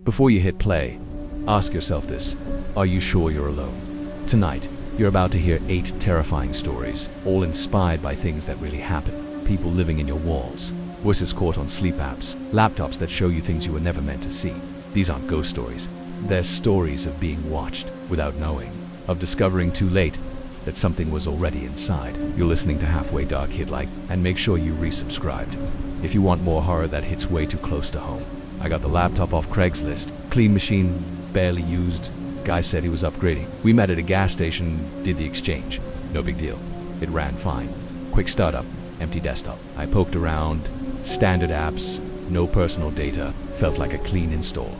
Before you hit play, ask yourself this: are you sure you're alone? Tonight, you're about to hear 8 terrifying stories, all inspired by things that really happen. People living in your walls, voices caught on sleep apps, laptops that show you things you were never meant to see. These aren't ghost stories. They're stories of being watched without knowing, of discovering too late that something was already inside. You're listening to Halfway Dark. Hit like and make sure you resubscribed. If you want more horror that hits way too close to home, I got the laptop off Craigslist. Clean machine, barely used. Guy said he was upgrading. We met at a gas station, did the exchange. No big deal. It ran fine. Quick startup, empty desktop. I poked around, standard apps, no personal data, felt like a clean install.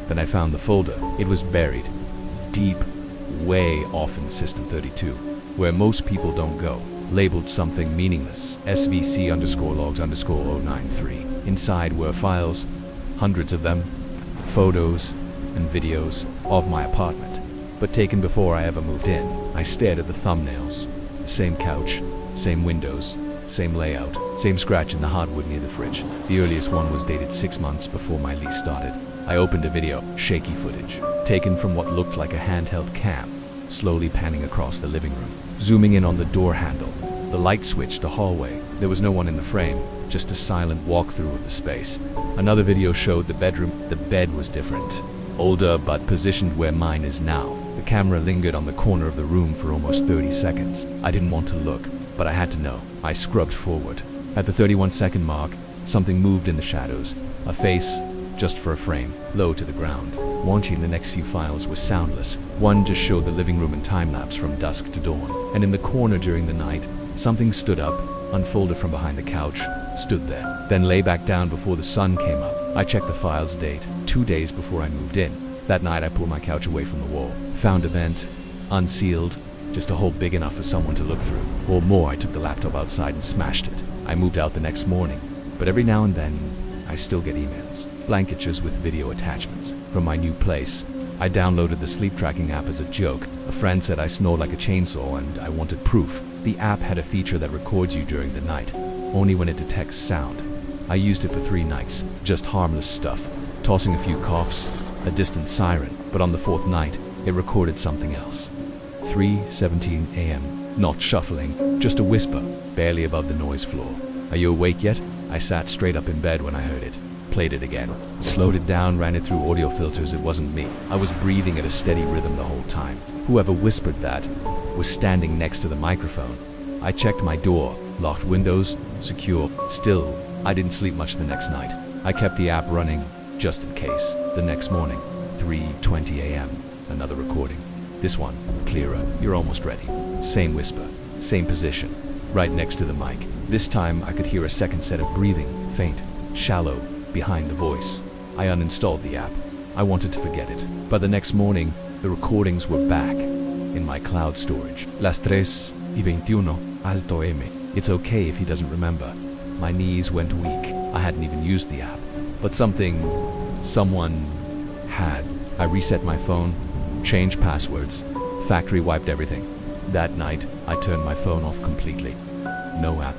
Then I found the folder. It was buried, deep, way off in System 32, where most people don't go. Labeled something meaningless, svc_logs_093. Inside were files, hundreds of them, photos and videos of my apartment, but taken before I ever moved in. I stared at the thumbnails. Same couch, same windows, same layout, same scratch in the hardwood near the fridge. The earliest one was dated 6 months before my lease started. I opened a video, shaky footage, taken from what looked like a handheld cam, slowly panning across the living room, zooming in on the door handle, the light switch, the hallway. There was no one in the frame, just a silent walkthrough of the space. Another video showed the bedroom. The bed was different, older but positioned where mine is now. The camera lingered on the corner of the room for almost 30 seconds. I didn't want to look, but I had to know. I scrubbed forward. At the 31-second mark, something moved in the shadows. A face, just for a frame, low to the ground. Watching the next few files was soundless. One just showed the living room in time-lapse from dusk to dawn. And in the corner during the night, something stood up, unfolded from behind the couch, stood there, then lay back down before the sun came up. I checked the file's date, 2 days before I moved in. That night I pulled my couch away from the wall, found a vent, unsealed, just a hole big enough for someone to look through. Or more, I took the laptop outside and smashed it. I moved out the next morning, but every now and then, I still get emails, blanketures with video attachments. From my new place, I downloaded the sleep tracking app as a joke. A friend said I snored like a chainsaw and I wanted proof. The app had a feature that records you during the night, only when it detects sound. I used it for 3 nights, just harmless stuff, tossing a few coughs, a distant siren, but on the 4th night, it recorded something else. 3:17 a.m., not shuffling, just a whisper, barely above the noise floor. Are you awake yet? I sat straight up in bed when I heard it. Played it again. Slowed it down, ran it through audio filters. It wasn't me. I was breathing at a steady rhythm the whole time. Whoever whispered that was standing next to the microphone. I checked my door, locked windows, secure. Still, I didn't sleep much the next night. I kept the app running, just in case. The next morning, 3:20 a.m., another recording. This one, clearer. You're almost ready. Same whisper, same position, right next to the mic. This time, I could hear a second set of breathing, faint, shallow, behind the voice. I uninstalled the app. I wanted to forget it. But the next morning, the recordings were back in my cloud storage. Las 3:21 Alto M. It's okay if he doesn't remember. My knees went weak. I hadn't even used the app. But someone had. I reset my phone, changed passwords, factory wiped everything. That night, I turned my phone off completely. No app,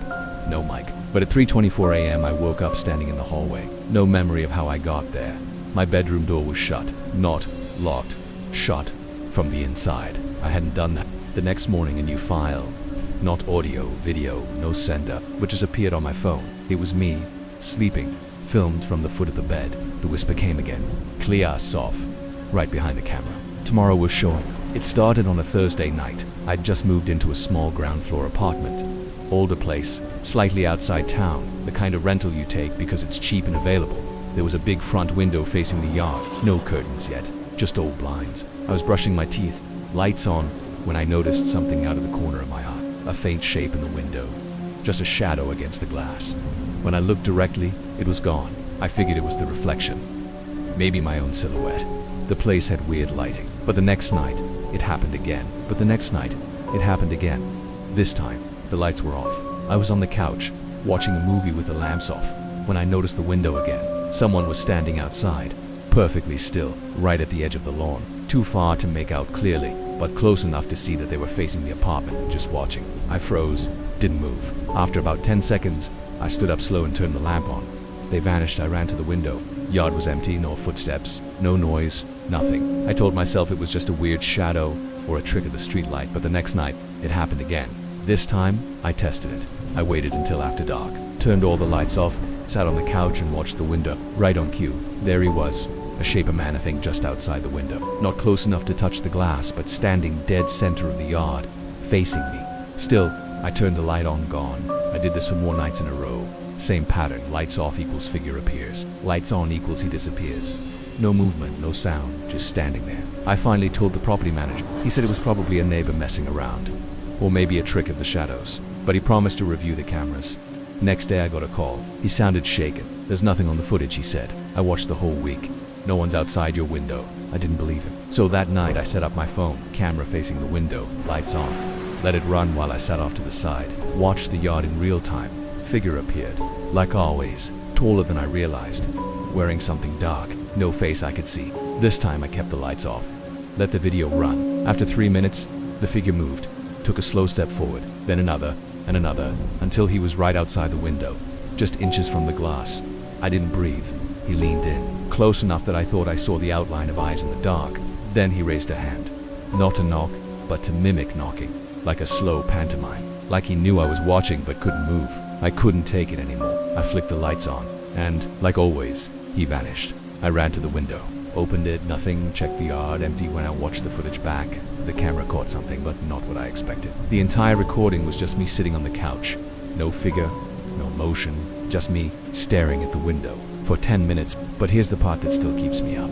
no mic. But at 3:24 a.m. I woke up standing in the hallway. No memory of how I got there. My bedroom door was shut, not locked, shut from the inside. I hadn't done that. The next morning, a new file. Not audio, video, no sender, but just appeared on my phone. It was me, sleeping, filmed from the foot of the bed. The whisper came again, clear, soft, right behind the camera. Tomorrow was short. It started on a Thursday night. I'd just moved into a small ground floor apartment. Older place, slightly outside town, the kind of rental you take because it's cheap and available. There was a big front window facing the yard, no curtains yet, just old blinds. I was brushing my teeth, lights on, when I noticed something out of the corner of my eye. A faint shape in the window, just a shadow against the glass. When I looked directly, it was gone. I figured it was the reflection, maybe my own silhouette. The place had weird lighting. But the next night, it happened again. But the next night, it happened again. This time, the lights were off. I was on the couch, watching a movie with the lamps off, when I noticed the window again. Someone was standing outside, perfectly still, right at the edge of the lawn. Too far to make out clearly, but close enough to see that they were facing the apartment, just watching. I froze, didn't move. After about 10 seconds, I stood up slow and turned the lamp on. They vanished. I ran to the window, Yard was empty, no footsteps, no noise, nothing. I told myself it was just a weird shadow or a trick of the streetlight, but the next night, it happened again. This time, I tested it. I waited until after dark, turned all the lights off, sat on the couch and watched the window. Right on cue, there he was, a shape of man, I think, just outside the window. Not close enough to touch the glass, but standing dead center of the yard, facing me. Still, I turned the light on, gone. I did this for more nights in a row. Same pattern, lights off equals figure appears. Lights on equals he disappears. No movement, no sound, just standing there. I finally told the property manager. He said it was probably a neighbor messing around. Or maybe a trick of the shadows. But he promised to review the cameras. Next day I got a call. He sounded shaken. There's nothing on the footage, he said. I watched the whole week. No one's outside your window. I didn't believe him. So that night I set up my phone, camera facing the window, lights off. Let it run while I sat off to the side. Watched the yard in real time. Figure appeared. Like always, taller than I realized. Wearing something dark. No face I could see. This time I kept the lights off. Let the video run. After 3 minutes, the figure moved. Took a slow step forward, then another, and another, until he was right outside the window, just inches from the glass. I didn't breathe. He leaned in, close enough that I thought I saw the outline of eyes in the dark. Then he raised a hand. Not to knock, but to mimic knocking, like a slow pantomime. Like he knew I was watching but couldn't move. I couldn't take it anymore. I flicked the lights on, and, like always, he vanished. I ran to the window, opened it, nothing, checked the yard, empty. When I watched the footage back, the camera caught something, but not what I expected. The entire recording was just me sitting on the couch. No figure, no motion, just me staring at the window for 10 minutes. But here's the part that still keeps me up.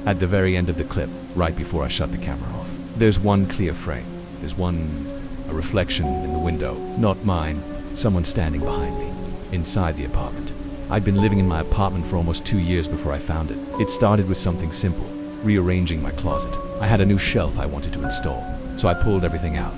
At the very end of the clip, right before I shut the camera off, there's one clear frame. There's a reflection in the window, not mine, someone standing behind me, inside the apartment. I'd been living in my apartment for almost 2 years before I found it. It started with something simple, rearranging my closet. I had a new shelf I wanted to install, so I pulled everything out.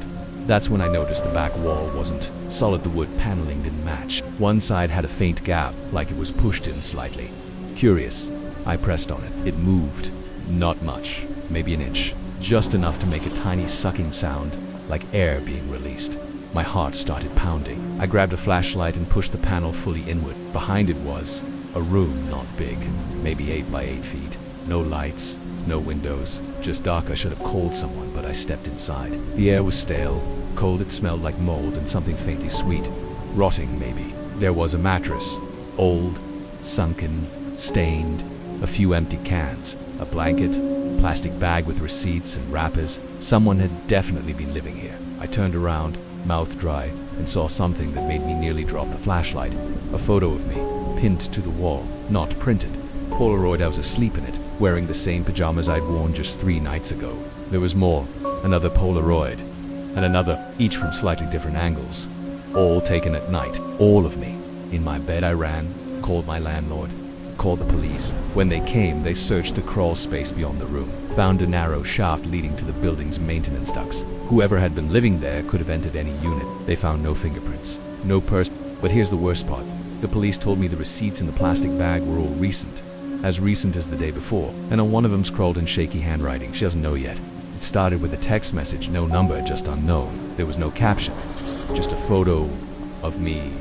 That's when I noticed the back wall wasn't solid, the wood paneling didn't match. One side had a faint gap, like it was pushed in slightly. Curious, I pressed on it. It moved. Not much, maybe an inch, just enough to make a tiny sucking sound, like air being released. My heart started pounding. I grabbed a flashlight and pushed the panel fully inward. Behind it was a room not big, maybe 8 by 8 feet. No lights, no windows, just dark. I should have called someone, but I stepped inside. The air was stale, cold. It smelled like mold and something faintly sweet. Rotting, maybe. There was a mattress, old, sunken, stained, a few empty cans, a blanket, plastic bag with receipts and wrappers. Someone had definitely been living here. I turned around, mouth dry, and saw something that made me nearly drop the flashlight. A photo of me, pinned to the wall, not printed. Polaroid. I was asleep in it, wearing the same pajamas I'd worn just 3 nights ago. There was more, another Polaroid, and another, each from slightly different angles. All taken at night, all of me. In my bed I ran, called my landlord, called the police. When they came, they searched the crawl space beyond the room, found a narrow shaft leading to the building's maintenance ducts. Whoever had been living there could have entered any unit. They found no fingerprints, no purse. But here's the worst part. The police told me the receipts in the plastic bag were all recent, as recent as the day before, and on one of them scrawled in shaky handwriting. She doesn't know yet. It started with a text message, no number, just unknown. There was no caption, just a photo of me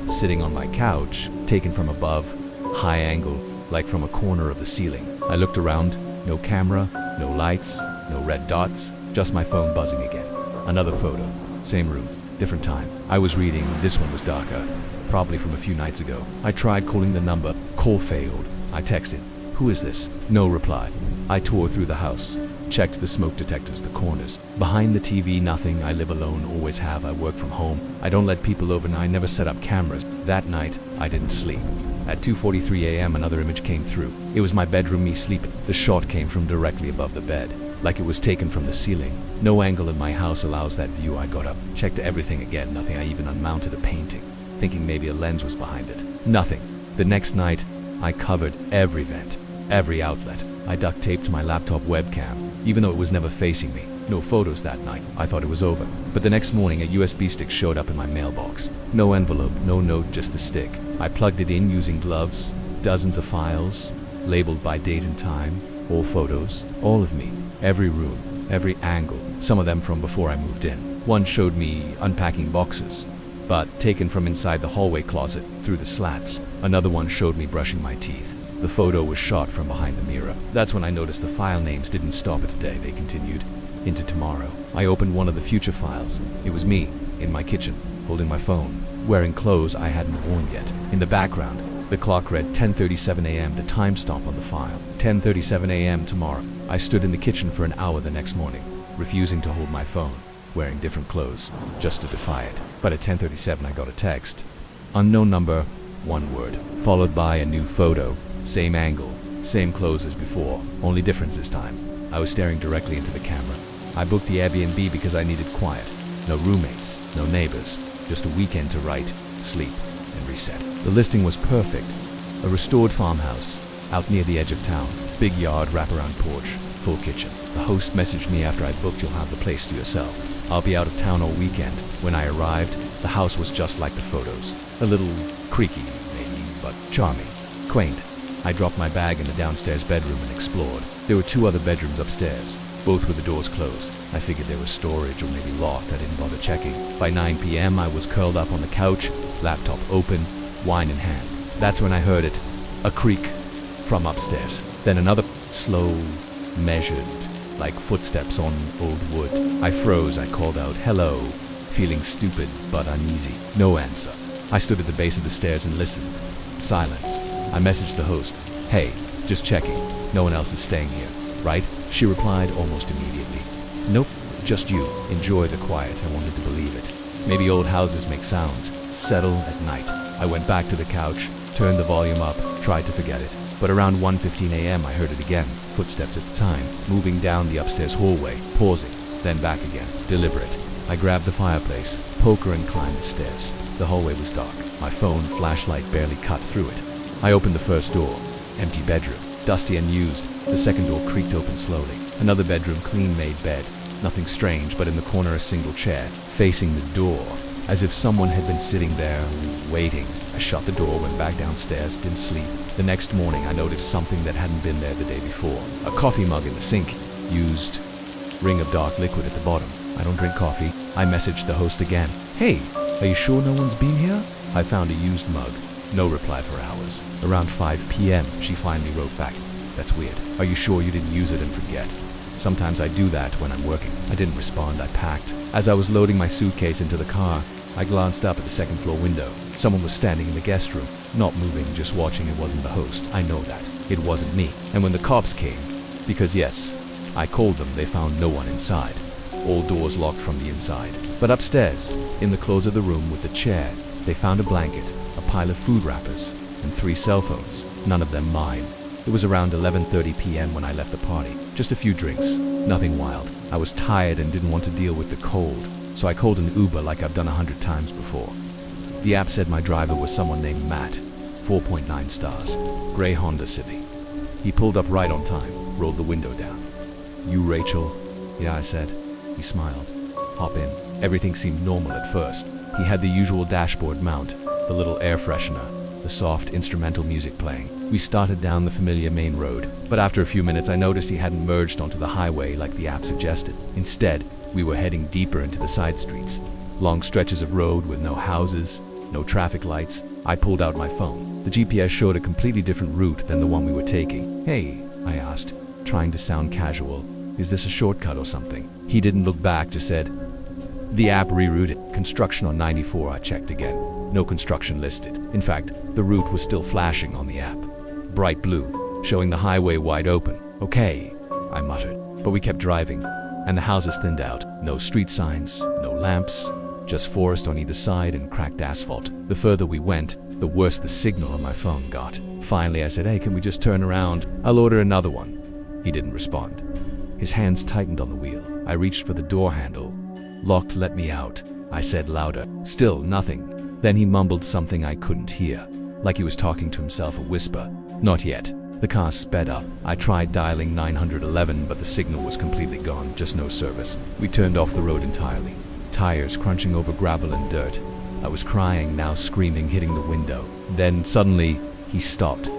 sitting on my couch, taken from above, high angle, like from a corner of the ceiling. I looked around, no camera, no lights, no red dots, just my phone buzzing again. Another photo, same room, different time. I was reading, this one was darker, probably from a few nights ago. I tried calling the number, call failed. I texted, who is this? No reply. I tore through the house, checked the smoke detectors, the corners. Behind the TV, nothing. I live alone, always have. I work from home. I don't let people over, and I never set up cameras. That night, I didn't sleep. At 2:43 a.m. another image came through. It was my bedroom, me sleeping. The shot came from directly above the bed, like it was taken from the ceiling. No angle in my house allows that view. I got up, checked everything again, nothing. I even unmounted a painting, thinking maybe a lens was behind it. Nothing. The next night, I covered every vent, every outlet. I duct taped my laptop webcam, even though it was never facing me. No photos that night. I thought it was over. But the next morning, a USB stick showed up in my mailbox. No envelope, no note, just the stick. I plugged it in using gloves, dozens of files, labeled by date and time, all photos, all of me, every room, every angle, some of them from before I moved in. One showed me unpacking boxes, but taken from inside the hallway closet, through the slats. Another one showed me brushing my teeth. The photo was shot from behind the mirror. That's when I noticed the file names didn't stop at today, they continued into tomorrow. I opened one of the future files. It was me, in my kitchen, holding my phone, wearing clothes I hadn't worn yet. In the background, the clock read 10:37 a.m., the timestamp on the file. 10:37 a.m. tomorrow. I stood in the kitchen for an hour the next morning, refusing to hold my phone, wearing different clothes, just to defy it. But at 10:37 I got a text. Unknown number, one word, followed by a new photo. Same angle, same clothes as before, only difference this time. I was staring directly into the camera. I booked the Airbnb because I needed quiet. No roommates, no neighbors, just a weekend to write, sleep, and reset. The listing was perfect. A restored farmhouse, out near the edge of town. Big yard, wraparound porch, full kitchen. The host messaged me after I booked, "You'll have the place to yourself. I'll be out of town all weekend." When I arrived, the house was just like the photos. A little creaky, maybe, but charming, quaint. I dropped my bag in the downstairs bedroom and explored. There were 2 other bedrooms upstairs, both with the doors closed. I figured they were storage or maybe locked. I didn't bother checking. By 9 p.m. I was curled up on the couch, laptop open, wine in hand. That's when I heard it, a creak from upstairs. Then another slow, measured, like footsteps on old wood. I froze. I called out, "Hello," feeling stupid but uneasy. No answer. I stood at the base of the stairs and listened. Silence. I messaged the host, "Hey, just checking. No one else is staying here, right?" She replied almost immediately, "Nope, just you. Enjoy the quiet." I wanted to believe it. Maybe old houses make sounds. Settle at night. I went back to the couch, turned the volume up, tried to forget it. But around 1:15 a.m. I heard it again. Footsteps at the time, moving down the upstairs hallway, pausing, then back again. Deliberate. I grabbed the fireplace, poker, and climbed the stairs. The hallway was dark. My phone flashlight barely cut through it. I opened the first door. Empty bedroom. Dusty and used. The second door creaked open slowly. Another bedroom, clean-made bed. Nothing strange, but in the corner a single chair, facing the door, as if someone had been sitting there, waiting. I shut the door, went back downstairs, didn't sleep. The next morning I noticed something that hadn't been there the day before. A coffee mug in the sink, used. Ring of dark liquid at the bottom. I don't drink coffee. I messaged the host again. "Hey, are you sure no one's been here?" I found a used mug. No reply for hours. Around 5 p.m. she finally wrote back. "That's weird. Are you sure you didn't use it and forget? Sometimes I do that when I'm working." I didn't respond. I packed. As I was loading my suitcase into the car, I glanced up at the second floor window. Someone was standing in the guest room, not moving, just watching. It wasn't the host. I know that. It wasn't me. And when the cops came, because yes, I called them, they found no one inside. All doors locked from the inside. But upstairs, in the close of the room with the chair, they found a blanket, a pile of food wrappers, and 3 cell phones, none of them mine. It was around 11:30 p.m. when I left the party. Just a few drinks, nothing wild. I was tired and didn't want to deal with the cold, so I called an Uber like I've done 100 times before. The app said my driver was someone named Matt, 4.9 stars, gray Honda Civic. He pulled up right on time, rolled the window down. "You Rachel?" "Yeah," I said. He smiled. "Hop in." Everything seemed normal at first. He had the usual dashboard mount, the little air freshener, the soft instrumental music playing. We started down the familiar main road, but after a few minutes I noticed he hadn't merged onto the highway like the app suggested. Instead, we were heading deeper into the side streets. Long stretches of road with no houses, no traffic lights. I pulled out my phone. The GPS showed a completely different route than the one we were taking. "Hey," I asked, trying to sound casual, "is this a shortcut or something?" He didn't look back, just said, "The app rerouted. Construction on 94, I checked again. No construction listed." In fact, the route was still flashing on the app. Bright blue, showing the highway wide open. "Okay," I muttered. But we kept driving, and the houses thinned out. No street signs, no lamps, just forest on either side and cracked asphalt. The further we went, the worse the signal on my phone got. Finally, I said, "Hey, can we just turn around? I'll order another one." He didn't respond. His hands tightened on the wheel. I reached for the door handle. "Locked, let me out," I said louder. Still nothing. Then he mumbled something I couldn't hear, like he was talking to himself, a whisper. "Not yet." The car sped up. I tried dialing 911, but the signal was completely gone, just no service. We turned off the road entirely. Tires crunching over gravel and dirt. I was crying, now screaming, hitting the window. Then suddenly, he stopped,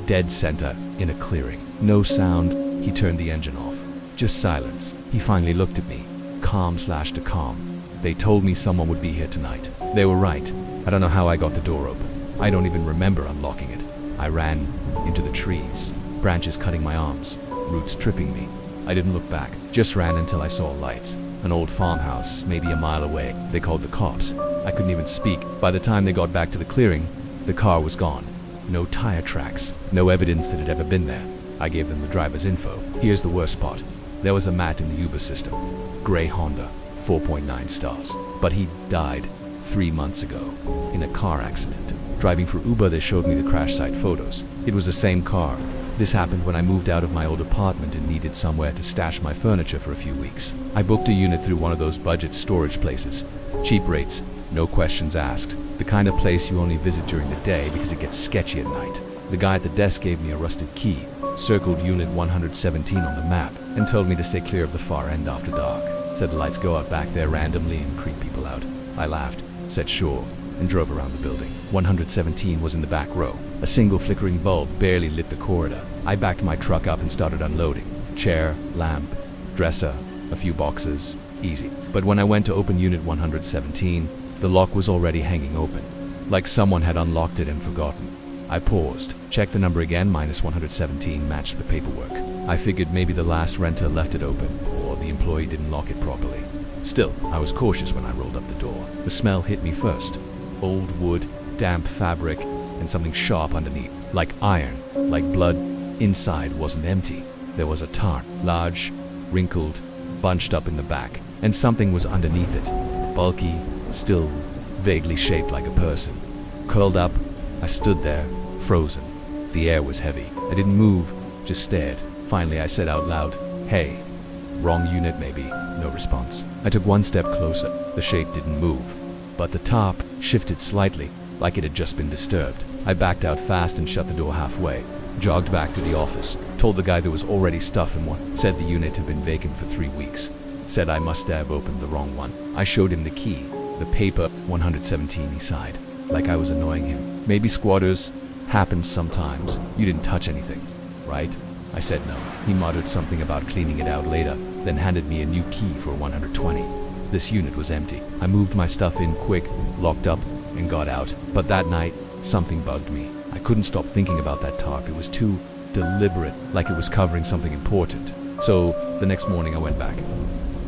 dead center, in a clearing. No sound. He turned the engine off. Just silence. He finally looked at me, calm/to calm. "They told me someone would be here tonight. They were right. I don't know how I got the door open. I don't even remember unlocking it. I ran into the trees, branches cutting my arms, roots tripping me. I didn't look back, just ran until I saw lights. An old farmhouse, maybe a mile away. They called the cops. I couldn't even speak. By the time they got back to the clearing, the car was gone. No tire tracks, no evidence that it had ever been there. I gave them the driver's info. Here's the worst part. There was a Matt in the Uber system. Gray Honda, 4.9 stars. But he died 3 months ago in a car accident. Driving for Uber, they showed me the crash site photos. It was the same car. This happened when I moved out of my old apartment and needed somewhere to stash my furniture for a few weeks. I booked a unit through one of those budget storage places. Cheap rates, no questions asked. The kind of place you only visit during the day because it gets sketchy at night. The guy at the desk gave me a rusted key, circled unit 117 on the map, and told me to stay clear of the far end after dark. Said the lights go out back there randomly and creep people out. I laughed, said sure, and drove around the building. 117 was in the back row. A single flickering bulb barely lit the corridor. I backed my truck up and started unloading. Chair, lamp, dresser, a few boxes, easy. But when I went to open unit 117, the lock was already hanging open, like someone had unlocked it and forgotten. I paused, checked the number again, minus 117 matched the paperwork. I figured maybe the last renter left it open, or the employee didn't lock it properly. Still, I was cautious when I rolled up the door. The smell hit me first. Old wood, damp fabric, and something sharp underneath, like iron, like blood. Inside wasn't empty. There was a tarp, large, wrinkled, bunched up in the back, and something was underneath it, bulky, still, vaguely shaped like a person. Curled up, I stood there, frozen. The air was heavy. I didn't move, just stared. Finally, I said out loud, "Hey." Wrong unit maybe. No response. I took one step closer. The shape didn't move, but the top shifted slightly, like it had just been disturbed. I backed out fast and shut the door halfway. Jogged back to the office. Told the guy there was already stuff in one. Said the unit had been vacant for 3 weeks. Said I must have opened the wrong one. I showed him the key. The paper, 117, he sighed, like I was annoying him. Maybe squatters happens sometimes. You didn't touch anything, right? I said no. He muttered something about cleaning it out later, then handed me a new key for 120. This unit was empty. I moved my stuff in quick, locked up, and got out. But that night, something bugged me. I couldn't stop thinking about that tarp. It was too deliberate, like it was covering something important. So, the next morning I went back.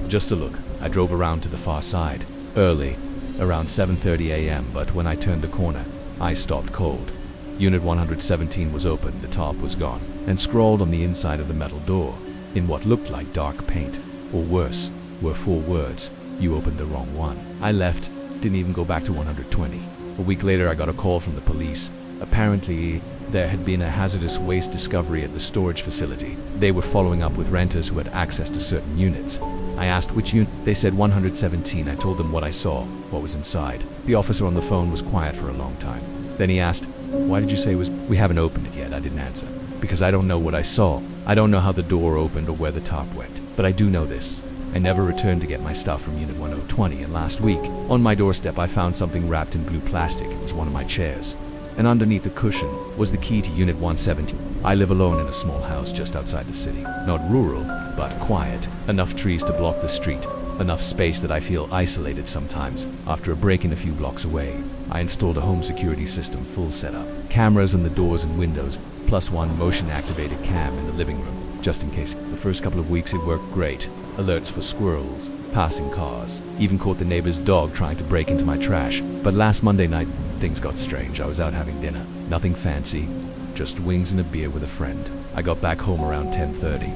Just to look. I drove around to the far side. Early, around 7:30 a.m., but when I turned the corner, I stopped cold. Unit 117 was open, the tarp was gone, and scrawled on the inside of the metal door, in what looked like dark paint, or worse, were 4 words, "You opened the wrong one." I left, didn't even go back to 120. A week later I got a call from the police. Apparently, there had been a hazardous waste discovery at the storage facility. They were following up with renters who had access to certain units. I asked which unit. They said 117. I told them what I saw, what was inside. The officer on the phone was quiet for a long time. Then he asked, "Why did you say it was..." "We haven't opened it yet," I didn't answer. "Because I don't know what I saw. I don't know how the door opened or where the tarp went. But I do know this. I never returned to get my stuff from Unit 1020, and last week, on my doorstep I found something wrapped in blue plastic. It was one of my chairs. And underneath the cushion was the key to Unit 117. I live alone in a small house just outside the city. Not rural, but quiet. Enough trees to block the street. Enough space that I feel isolated sometimes. After a break-in a few blocks away, I installed a home security system, full setup. Cameras in the doors and windows, plus one motion-activated cam in the living room, just in case. The first couple of weeks it worked great. Alerts for squirrels, passing cars. Even caught the neighbor's dog trying to break into my trash. But last Monday night, things got strange. I was out having dinner. Nothing fancy, just wings and a beer with a friend. I got back home around 10:30.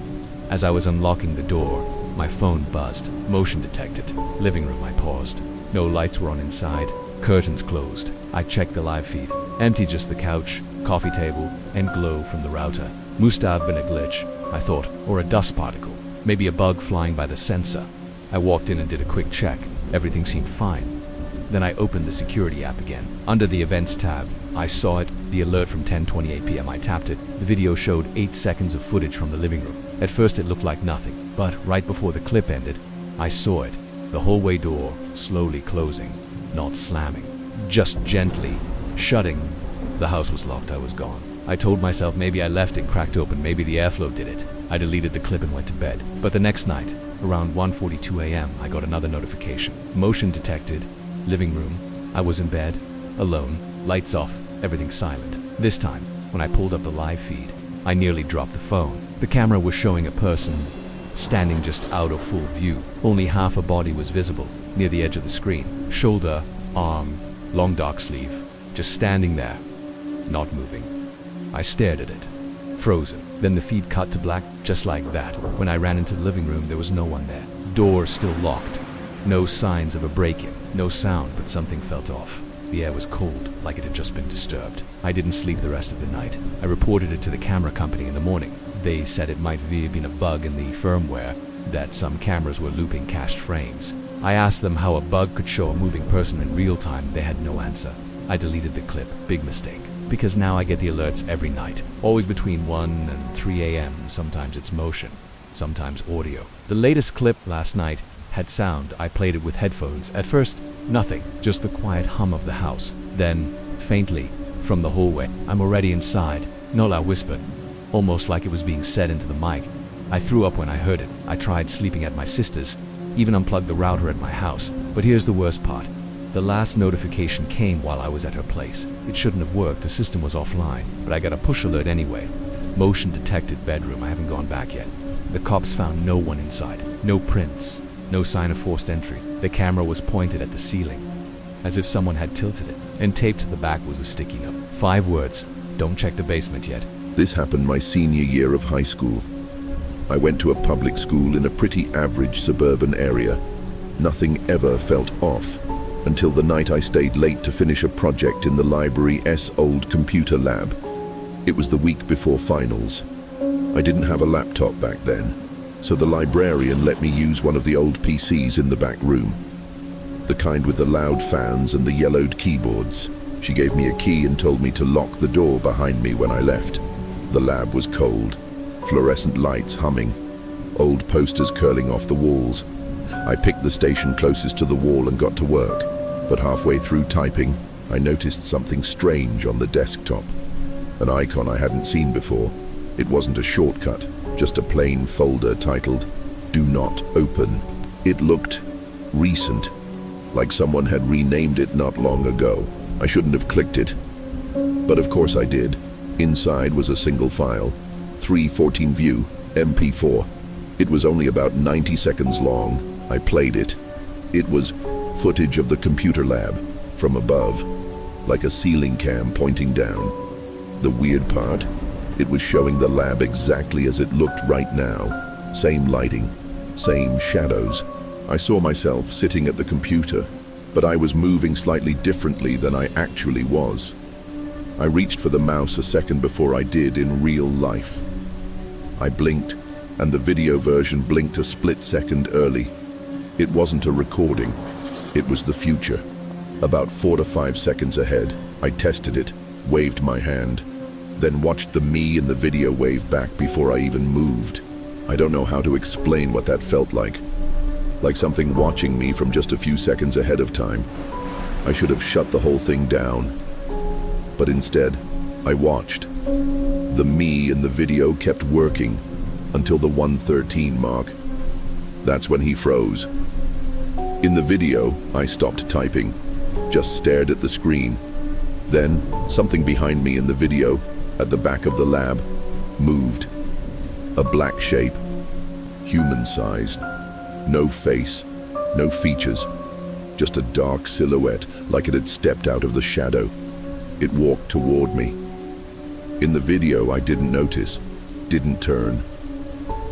As I was unlocking the door, my phone buzzed. Motion detected. Living room, I paused. No lights were on inside. Curtains closed. I checked the live feed. Empty, just the couch, coffee table, and glow from the router. Must have been a glitch, I thought, or a dust particle. Maybe a bug flying by the sensor. I walked in and did a quick check. Everything seemed fine. Then I opened the security app again. Under the events tab, I saw it, the alert from 10:28 p.m. I tapped it. The video showed 8 seconds of footage from the living room. At first it looked like nothing, but right before the clip ended, I saw it. The hallway door slowly closing, not slamming, just gently shutting. The house was locked. I was gone. I told myself maybe I left it cracked open, maybe the airflow did it. I deleted the clip and went to bed. But the next night, around 1:42 a.m., I got another notification. Motion detected. Living room. I was in bed, alone, lights off, everything silent. This time, When I pulled up the live feed, I nearly dropped the phone. The camera was showing a person standing just out of full view. Only half a body was visible near the edge of the screen. Shoulder, arm, long dark sleeve, just standing there, not moving. I stared at it, frozen. Then the feed cut to black, just like that. When I ran into the living room, there was no one there. Doors still locked. No signs of a break-in. No sound, but something felt off. The air was cold, like it had just been disturbed. I didn't sleep the rest of the night. I reported it to the camera company in the morning. They said it might have been a bug in the firmware, that some cameras were looping cached frames. I asked them how a bug could show a moving person in real time. They had no answer. I deleted the clip. Big mistake. Because now I get the alerts every night. Always between 1 and 3 a.m. Sometimes it's motion, sometimes audio. The latest clip last night had sound. I played it with headphones. At first, nothing. Just the quiet hum of the house. Then, faintly, from the hallway. I'm already inside. Nola whispered, almost like it was being said into the mic. I threw up when I heard it. I tried sleeping at my sister's, even unplugged the router at my house. But here's the worst part. The last notification came while I was at her place. It shouldn't have worked, the system was offline, but I got a push alert anyway. Motion detected bedroom, I haven't gone back yet. The cops found no one inside. No prints, no sign of forced entry. The camera was pointed at the ceiling, as if someone had tilted it, and taped to the back was a sticky note. 5 words, don't check the basement yet. This happened my senior year of high school. I went to a public school in a pretty average suburban area. Nothing ever felt off, until the night I stayed late to finish a project in the library's old computer lab. It was the week before finals. I didn't have a laptop back then, so the librarian let me use one of the old PCs in the back room. The kind with the loud fans and the yellowed keyboards. She gave me a key and told me to lock the door behind me when I left. The lab was cold, fluorescent lights humming, old posters curling off the walls. I picked the station closest to the wall and got to work. But halfway through typing, I noticed something strange on the desktop. An icon I hadn't seen before. It wasn't a shortcut, just a plain folder titled, "Do Not Open." It looked recent, like someone had renamed it not long ago. I shouldn't have clicked it, but of course I did. Inside was a single file, 314 view, MP4. It was only about 90 seconds long. I played it. It was footage of the computer lab, from above, like a ceiling cam pointing down. The weird part, it was showing the lab exactly as it looked right now. Same lighting, same shadows. I saw myself sitting at the computer, but I was moving slightly differently than I actually was. I reached for the mouse a second before I did in real life. I blinked, and the video version blinked a split second early. It wasn't a recording. It was the future. About 4 to 5 seconds ahead. I tested it, waved my hand, then watched the me in the video wave back before I even moved. I don't know how to explain what that felt like. Like something watching me from just a few seconds ahead of time. I should have shut the whole thing down. But instead, I watched. The me in the video kept working until the 1:13 mark. That's when he froze. In the video, I stopped typing, just stared at the screen. Then, something behind me in the video, at the back of the lab, moved. A black shape, human-sized. No face, no features, just a dark silhouette like it had stepped out of the shadow. It walked toward me. In the video, I didn't notice, didn't turn.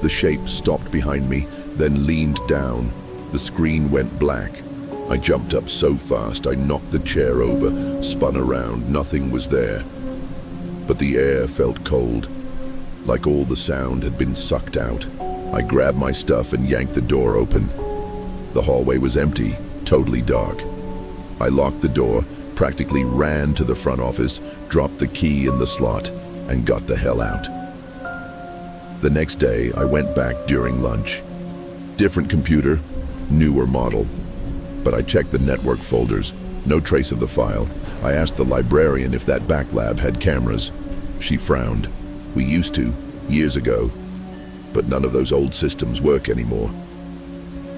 The shape stopped behind me, then leaned down. The screen went black. I jumped up so fast I knocked the chair over, spun around, nothing was there. But the air felt cold, like all the sound had been sucked out. I grabbed my stuff and yanked the door open. The hallway was empty, totally dark. I locked the door, practically ran to the front office, dropped the key in the slot, and got the hell out. The next day, I went back during lunch. Different computer, newer model. But I checked the network folders, no trace of the file. I asked the librarian if that back lab had cameras. She frowned. We used to, years ago. But none of those old systems work anymore.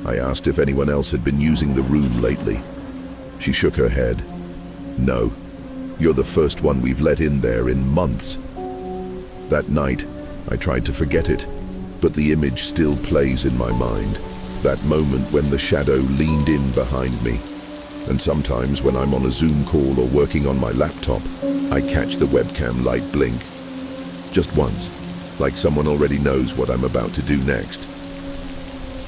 I asked if anyone else had been using the room lately. She shook her head. No, you're the first one we've let in there in months. That night, I tried to forget it, but the image still plays in my mind. That moment when the shadow leaned in behind me. And sometimes when I'm on a Zoom call or working on my laptop, I catch the webcam light blink. Just once, like someone already knows what I'm about to do next.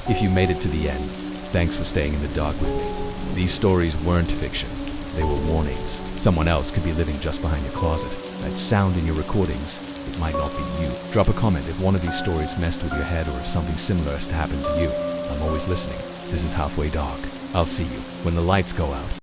If you made it to the end, thanks for staying in the dark with me. These stories weren't fiction. They were warnings. Someone else could be living just behind your closet. That sound in your recordings, it might not be you. Drop a comment if one of these stories messed with your head or if something similar has happened to you. I'm always listening. This is Halfway Dark. I'll see you when the lights go out.